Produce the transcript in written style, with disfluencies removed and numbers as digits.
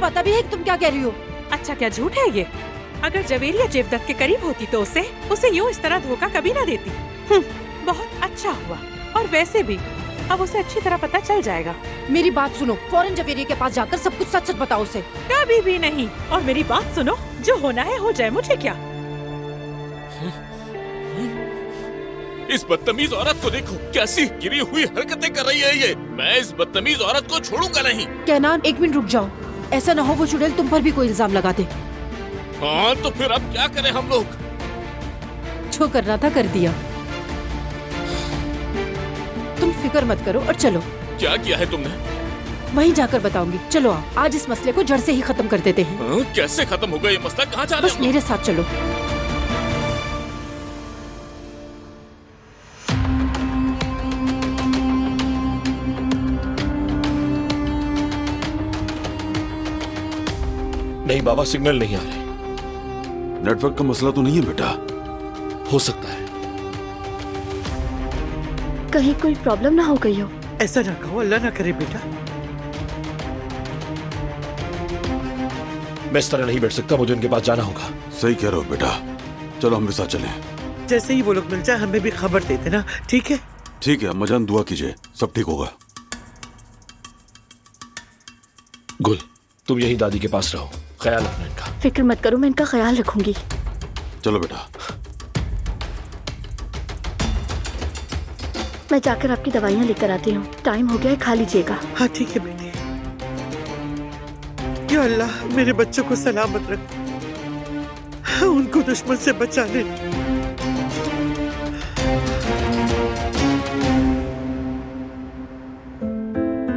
पता भी है कि तुम क्या कह रही हो? अच्छा क्या झूठ है ये? अगर जवेरिया जेवदत्त के करीब होती तो उसे यूँ इस तरह धोखा कभी ना देती। बहुत अच्छा हुआ। और वैसे भी अब उसे अच्छी तरह पता चल जाएगा। मेरी बात सुनो, फौरन जवेरिया के पास जाकर सब कुछ सच सच बताओ उसे। कभी भी नहीं। और मेरी बात सुनो, जो होना है हो जाए, मुझे क्या। इस बदतमीज औरत को देखो, कैसी गिरी हुई हरकतें कर रही है ये। मैं इस बदतमीज औरत को छोड़ूंगा नहीं। कैनान, एक मिनट रुक जाओ। ऐसा ना हो वो चुड़ैल तुम पर भी कोई इल्जाम लगा दे। हाँ तो फिर अब क्या करें हम लोग? जो करना था कर दिया। तुम फिक्र मत करो और चलो। क्या किया है तुमने? वहीं जाकर बताऊंगी। चलो आओ, आज इस मसले को जड़ से ही खत्म कर देते हैं। हाँ, कैसे खत्म होगा ये मसला? कहाँ जा रहे बस मेरे साथ चलो। नहीं बाबा, सिग्नल नहीं आ रहे। नेटवर्क का मसला तो नहीं है बेटा? हो सकता है। कहीं कोई प्रॉब्लम ना हो गई हो। ऐसा ना कहो, अल्लाह ना करे बेटा। मैं इस तरह नहीं बैठ सकता, मुझे उनके पास जाना होगा। सही कह रहे हो बेटा, चलो हम भी साथ चलें। जैसे ही वो लोग मिल जाए हमें भी खबर दे देना, ठीक है? ठीक है अम्मा जान, दुआ कीजिए सब ठीक होगा। गुल, तुम यही दादी के पास रहो, ख्याल रखना इनका। फिक्र मत करो, मैं इनका ख्याल रखूंगी। चलो बेटा। मैं जाकर आपकी दवाइयाँ लेकर आती हूँ। टाइम हो गया है, खा लीजिएगा। हाँ ठीक है बेटी। या अल्लाह, मेरे बच्चों को सलामत रख, उनको दुश्मन से बचा ले।